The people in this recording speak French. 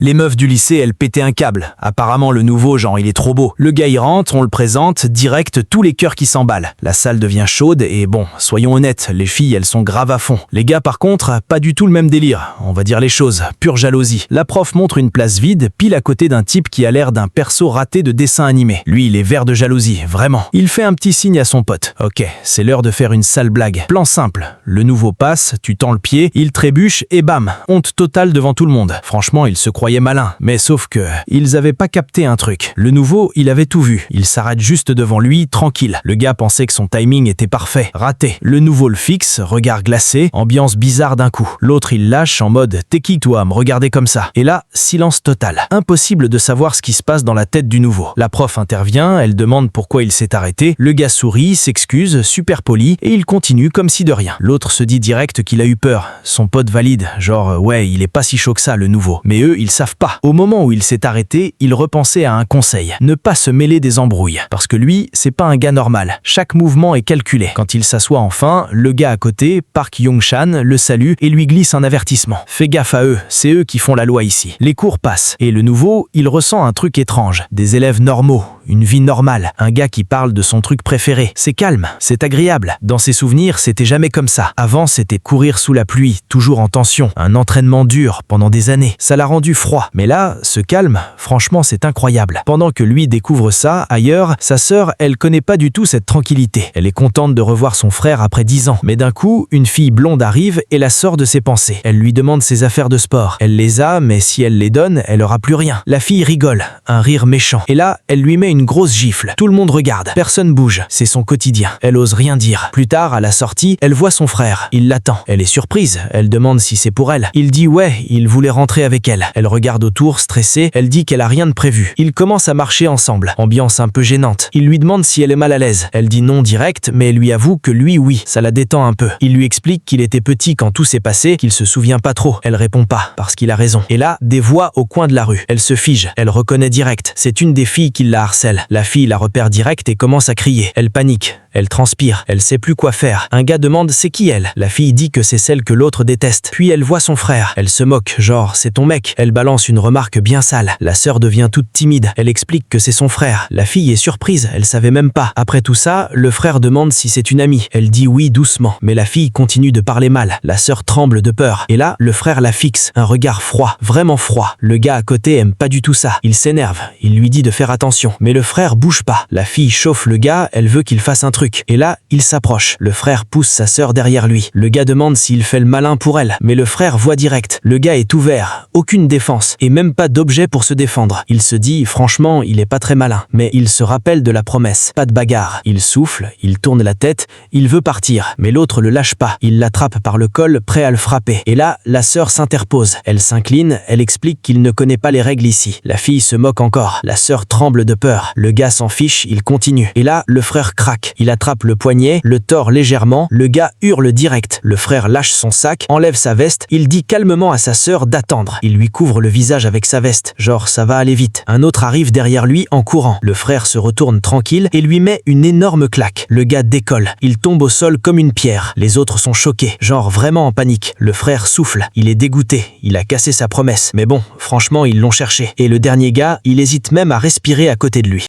Les meufs du lycée, elles pétaient un câble. Apparemment, le nouveau, genre, il est trop beau. Le gars, il rentre, on le présente, direct, tous les cœurs qui s'emballent. La salle devient chaude et bon, soyons honnêtes, les filles, elles sont graves à fond. Les gars, par contre, pas du tout le même délire. On va dire les choses, pure jalousie. La prof montre une place vide, pile à côté d'un type qui a l'air d'un perso raté de dessin animé. Lui, il est vert de jalousie, vraiment. Il fait un petit signe à son pote. Ok, c'est l'heure de faire une sale blague. Plan simple. Le nouveau passe, tu tends le pied, il trébuche et bam, honte totale devant tout le monde. Franchement, il se croyait malin, mais sauf que ils avaient pas capté un truc. Le nouveau, il avait tout vu. Il s'arrête juste devant lui, tranquille. Le gars pensait que son timing était parfait. Raté. Le nouveau le fixe, regard glacé, ambiance bizarre d'un coup. L'autre, il lâche en mode « T'es qui toi, me regarder comme ça ?» Et là, silence total. Impossible de savoir ce qui se passe dans la tête du nouveau. La prof intervient, elle demande pourquoi il s'est arrêté. Le gars sourit, s'excuse, super poli, et il continue comme si de rien. L'autre se dit direct qu'il a eu peur. Son pote valide, genre « Ouais, il est pas si chaud que ça, le nouveau. » Mais eux, ils savent pas. Au moment où il s'est arrêté, il repensait à un conseil. Ne pas se mêler des embrouilles. Parce que lui, c'est pas un gars normal. Chaque mouvement est calculé. Quand il s'assoit enfin, le gars à côté, Park Young-chan, le salue et lui glisse un avertissement. Fais gaffe à eux, c'est eux qui font la loi ici. Les cours passent. Et le nouveau, il ressent un truc étrange. Des élèves normaux, une vie normale. Un gars qui parle de son truc préféré. C'est calme, c'est agréable. Dans ses souvenirs, c'était jamais comme ça. Avant, c'était courir sous la pluie, toujours en tension. Un entraînement dur pendant des années. Ça l'a rendu froid. Mais là, ce calme, franchement, c'est incroyable. Pendant que lui découvre ça, ailleurs, sa sœur, elle connaît pas du tout cette tranquillité. Elle est contente de revoir son frère après 10 ans. Mais d'un coup, une fille blonde arrive et la sort de ses pensées. Elle lui demande ses affaires de sport. Elle les a, mais si elle les donne, elle aura plus rien. La fille rigole, un rire méchant. Et là, elle lui met une grosse gifle. Tout le monde regarde. Personne bouge. C'est son quotidien. Elle ose rien dire. Plus tard, à la sortie, elle voit son frère. Il l'attend. Elle est surprise. Elle demande si c'est pour elle. Il dit ouais, il voulait rentrer avec elle. Elle regarde autour, stressée, elle dit qu'elle a rien de prévu. Ils commencent à marcher ensemble, ambiance un peu gênante. Il lui demande si elle est mal à l'aise. Elle dit non direct, mais elle lui avoue que lui, oui, ça la détend un peu. Il lui explique qu'il était petit quand tout s'est passé, qu'il se souvient pas trop. Elle répond pas, parce qu'il a raison. Et là, des voix au coin de la rue. Elle se fige, elle reconnaît direct. C'est une des filles qui la harcèle. La fille la repère direct et commence à crier. Elle panique. Elle transpire, elle sait plus quoi faire. Un gars demande c'est qui elle. La fille dit que c'est celle que l'autre déteste. Puis elle voit son frère. Elle se moque, genre c'est ton mec. Elle balance une remarque bien sale. La sœur devient toute timide. Elle explique que c'est son frère. La fille est surprise, elle savait même pas. Après tout ça, le frère demande si c'est une amie. Elle dit oui doucement, mais la fille continue de parler mal. La sœur tremble de peur. Et là, le frère la fixe. Un regard froid, vraiment froid. Le gars à côté aime pas du tout ça. Il s'énerve. Il lui dit de faire attention. Mais le frère bouge pas. La fille chauffe le gars, elle veut qu'il fasse un truc. Et là, il s'approche. Le frère pousse sa sœur derrière lui. Le gars demande s'il fait le malin pour elle. Mais le frère voit direct. Le gars est ouvert. Aucune défense. Et même pas d'objet pour se défendre. Il se dit, franchement, il est pas très malin. Mais il se rappelle de la promesse. Pas de bagarre. Il souffle, il tourne la tête, il veut partir. Mais l'autre le lâche pas. Il l'attrape par le col, prêt à le frapper. Et là, la sœur s'interpose. Elle s'incline, elle explique qu'il ne connaît pas les règles ici. La fille se moque encore. La sœur tremble de peur. Le gars s'en fiche, il continue. Et là, le frère craque. Il attrape le poignet, le tord légèrement, le gars hurle direct. Le frère lâche son sac, enlève sa veste, il dit calmement à sa sœur d'attendre. Il lui couvre le visage avec sa veste, genre ça va aller vite. Un autre arrive derrière lui en courant. Le frère se retourne tranquille et lui met une énorme claque. Le gars décolle, il tombe au sol comme une pierre. Les autres sont choqués, genre vraiment en panique. Le frère souffle, il est dégoûté, il a cassé sa promesse. Mais bon, franchement, ils l'ont cherché. Et le dernier gars, il hésite même à respirer à côté de lui.